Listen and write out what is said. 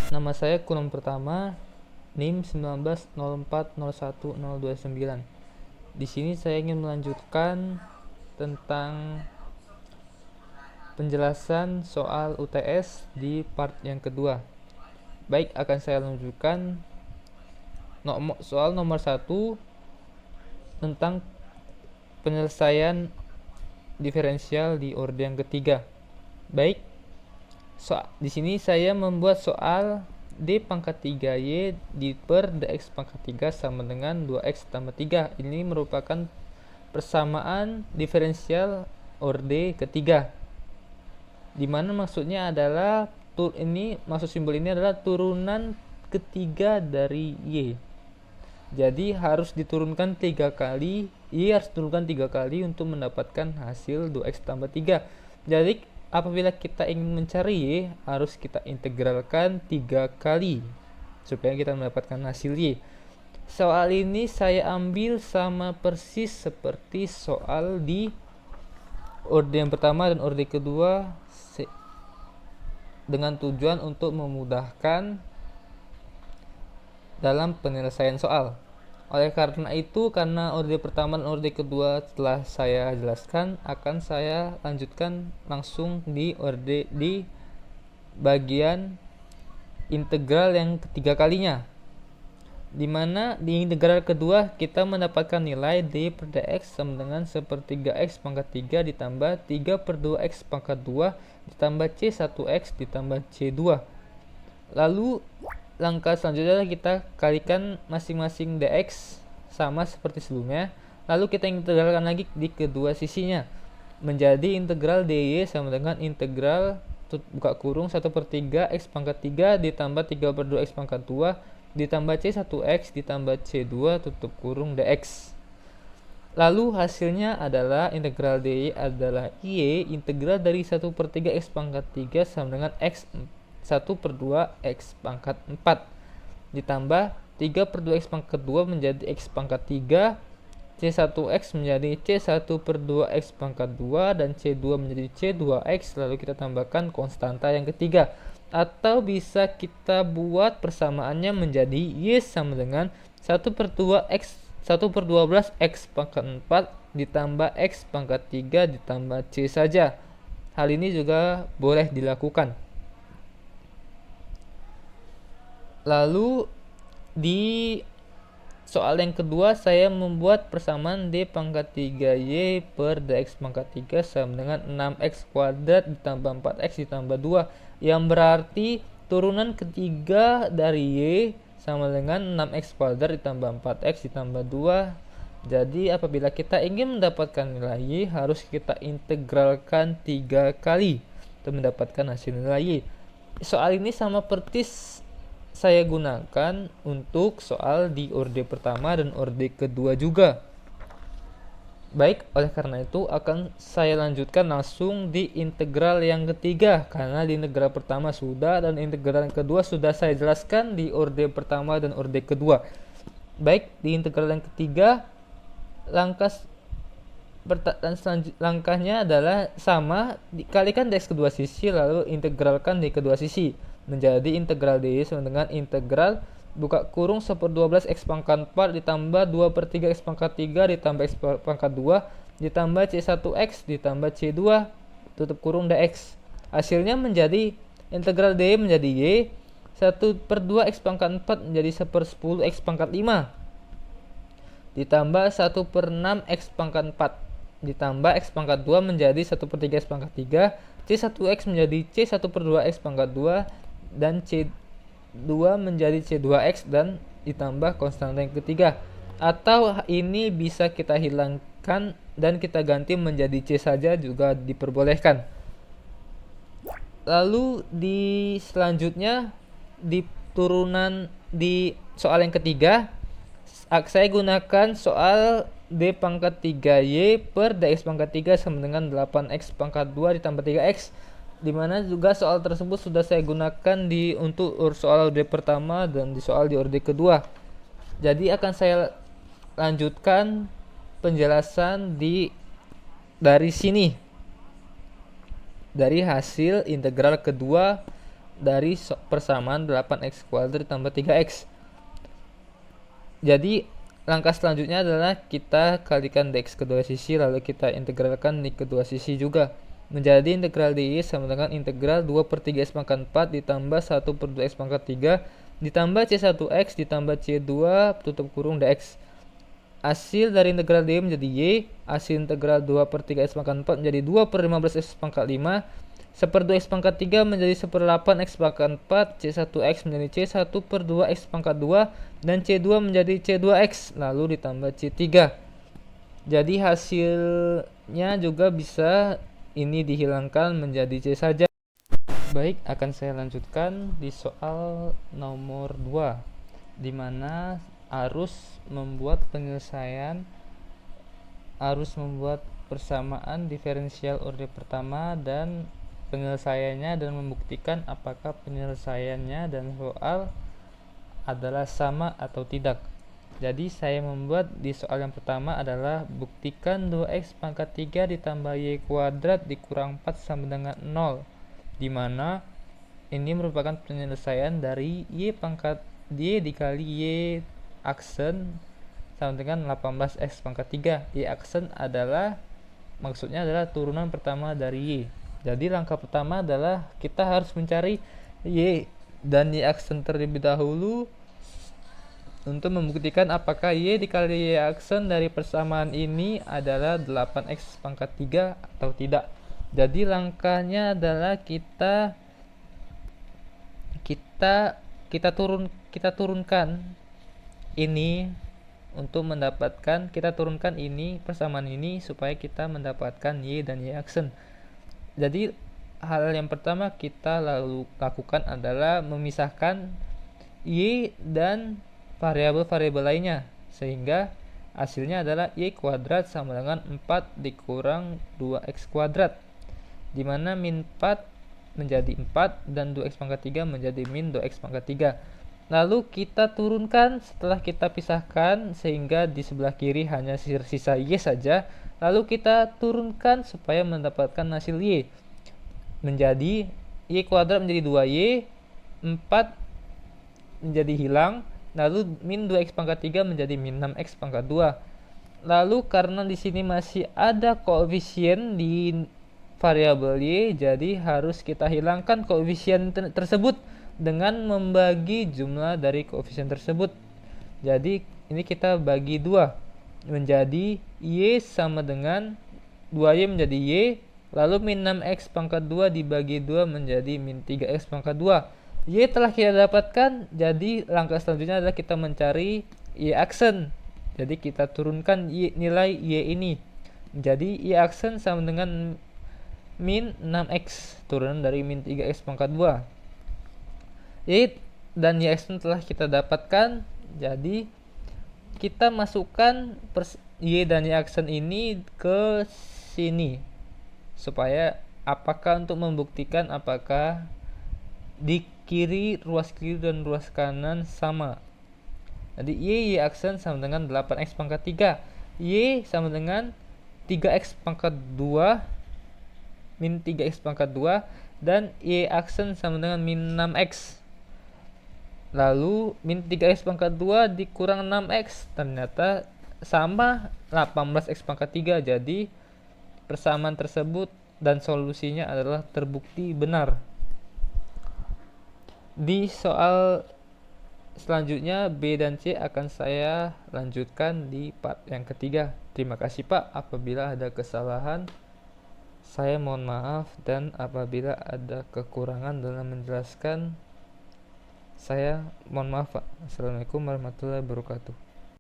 Nama saya kolom pertama, NIM 19040109. Di sini saya ingin melanjutkan tentang penjelasan soal UTS di part yang kedua. Baik, akan saya lanjutkan soal nomor 1 tentang penyelesaian diferensial di orde yang ketiga. Baik, di sini saya membuat soal D pangkat 3Y per dx pangkat 3 sama dengan 2x tambah 3. Ini merupakan persamaan diferensial orde ketiga, dimana maksudnya adalah maksud simbol ini adalah turunan ketiga dari Y. Jadi harus diturunkan 3 kali, Y harus diturunkan 3 kali untuk mendapatkan hasil 2x tambah 3. Jadi apabila kita ingin mencari Y, harus kita integralkan 3 kali supaya kita mendapatkan hasil Y. Soal ini saya ambil sama persis seperti soal di orde yang pertama dan orde kedua, dengan tujuan untuk memudahkan dalam penyelesaian soal. Oleh karena itu, karena orde pertama dan orde kedua telah saya jelaskan, akan saya lanjutkan langsung di bagian integral yang ketiga kalinya, dimana di integral kedua kita mendapatkan nilai D per dx sama dengan 1/3 x pangkat 3 ditambah 3/2 x pangkat 2 ditambah C1x ditambah C2. Lalu langkah selanjutnya kita kalikan masing-masing dx sama seperti sebelumnya. Lalu kita integralkan lagi di kedua sisinya, menjadi integral dy sama dengan integral buka kurung 1/3 x pangkat 3 ditambah 3/2 x pangkat 2 ditambah C1x ditambah C2 tutup kurung dx. Lalu hasilnya adalah integral dy adalah y integral dari 1/3 x pangkat 3 sama dengan x 1/2 x pangkat 4 ditambah 3/2 x pangkat 2 menjadi x pangkat 3, C1x menjadi C1/2 x pangkat 2 dan C2 menjadi C2x. Lalu kita tambahkan konstanta yang ketiga, atau bisa kita buat persamaannya menjadi y sama dengan 1/12 x pangkat 4 ditambah x pangkat 3 ditambah c saja. Hal ini juga boleh dilakukan. Lalu di soal yang kedua saya membuat persamaan D pangkat 3Y per dx pangkat 3 sama dengan 6x kuadrat ditambah 4x ditambah 2, yang berarti turunan ketiga dari Y sama dengan 6x kuadrat ditambah 4x ditambah 2. Jadi apabila kita ingin mendapatkan nilai Y, harus kita integralkan 3 kali untuk mendapatkan hasil nilai Y. Soal ini sama persis saya gunakan untuk soal di orde pertama dan orde kedua juga. Baik, oleh karena itu akan saya lanjutkan langsung di integral yang ketiga, karena di integral pertama sudah dan integral yang kedua sudah saya jelaskan di orde pertama dan orde kedua. Baik, di integral yang ketiga langkahnya adalah sama, dikalikan dx kedua sisi lalu integralkan di kedua sisi, menjadi integral dy sama dengan integral buka kurung 1/12 x pangkat 4 ditambah 2/3 x pangkat 3 ditambah x pangkat 2 ditambah C1x ditambah C2 tutup kurung dx. Hasilnya menjadi integral dy menjadi y 1/2 x pangkat 4 menjadi 1/10 x pangkat 5 ditambah 1/6 x pangkat 4 ditambah x pangkat 2 menjadi 1/3 x pangkat 3, C1x menjadi C1/2 x pangkat 2 dan C2 menjadi C2x dan ditambah konstanta yang ketiga. Atau ini bisa kita hilangkan dan kita ganti menjadi C saja juga diperbolehkan. Lalu di selanjutnya di turunan di soal yang ketiga, saya gunakan soal D pangkat 3Y per dx pangkat 3 sama dengan 8x pangkat 2 ditambah 3x, dimana juga soal tersebut sudah saya gunakan untuk soal orde pertama dan di soal di orde kedua. Jadi akan saya lanjutkan penjelasan dari sini, dari hasil integral kedua dari persamaan 8x kuadrat ditambah 3x. Jadi langkah selanjutnya adalah kita kalikan dx kedua sisi, lalu kita integralkan di kedua sisi juga. Menjadi integral dy sama dengan integral 2/3x pangkat 4 ditambah 1/2x pangkat 3 ditambah c1x ditambah c2 tutup kurung dx. Hasil dari integral dy menjadi y, hasil integral 2/3x pangkat 4 menjadi 2/15x pangkat 5, 1/2x pangkat 3 menjadi 1/8x pangkat 4, c1x menjadi c1/2x pangkat 2, dan c2 menjadi c2x, lalu ditambah c3. Jadi hasilnya juga bisa ini dihilangkan menjadi c saja. Baik, akan saya lanjutkan di soal nomor 2, di mana harus membuat persamaan diferensial orde pertama dan penyelesaiannya, dan membuktikan apakah penyelesaiannya dan soal adalah sama atau tidak. Jadi saya membuat di soal yang pertama adalah buktikan 2x pangkat 3 ditambah y kuadrat dikurang 4 sama dengan 0, dimana ini merupakan penyelesaian dari y pangkat y dikali y aksen sama dengan 18x pangkat 3. Y aksen maksudnya adalah turunan pertama dari y. Jadi langkah pertama adalah kita harus mencari y dan y aksen terlebih dahulu untuk membuktikan apakah y dikali y aksen dari persamaan ini adalah 8x pangkat 3 atau tidak. Jadi langkahnya adalah kita turunkan ini untuk mendapatkan, kita turunkan ini persamaan ini supaya kita mendapatkan y dan y aksen. Jadi hal yang pertama kita lalu lakukan adalah memisahkan y dan variabel-variabel lainnya, sehingga hasilnya adalah y kuadrat sama dengan 4 dikurang 2x kuadrat, dimana min 4 menjadi 4 dan 2x pangkat 3 menjadi min 2x pangkat 3. Lalu kita turunkan setelah kita pisahkan sehingga di sebelah kiri hanya sisa y saja. Lalu kita turunkan supaya mendapatkan hasil y, menjadi y kuadrat menjadi 2y, 4 menjadi hilang, lalu min 2x pangkat 3 menjadi min 6x pangkat 2. Lalu karena di sini masih ada koefisien di variabel y, jadi harus kita hilangkan koefisien tersebut dengan membagi jumlah dari koefisien tersebut. Jadi ini kita bagi 2 menjadi y sama dengan 2y menjadi y, lalu min 6x pangkat 2 dibagi 2 menjadi min 3x pangkat 2. Y telah kita dapatkan, jadi langkah selanjutnya adalah kita mencari y aksen. Jadi kita turunkan nilai y ini. Jadi y aksen sama dengan min 6x, turunan dari min 3x pangkat 2. Y dan y aksen telah kita dapatkan, jadi kita masukkan y dan y aksen ini ke sini, supaya untuk membuktikan apakah di ruas kiri dan ruas kanan sama. Jadi y aksen sama dengan 8x pangkat 3, y sama dengan 3x pangkat 2 min 3x pangkat 2, dan y aksen sama dengan min 6x. Lalu min 3x pangkat 2 dikurang 6x ternyata sama 18x pangkat 3. Jadi persamaan tersebut dan solusinya adalah terbukti benar. Di soal selanjutnya B dan C akan saya lanjutkan di part yang ketiga. Terima kasih Pak, apabila ada kesalahan saya mohon maaf, dan apabila ada kekurangan dalam menjelaskan saya mohon maaf Pak. Assalamualaikum warahmatullahi wabarakatuh.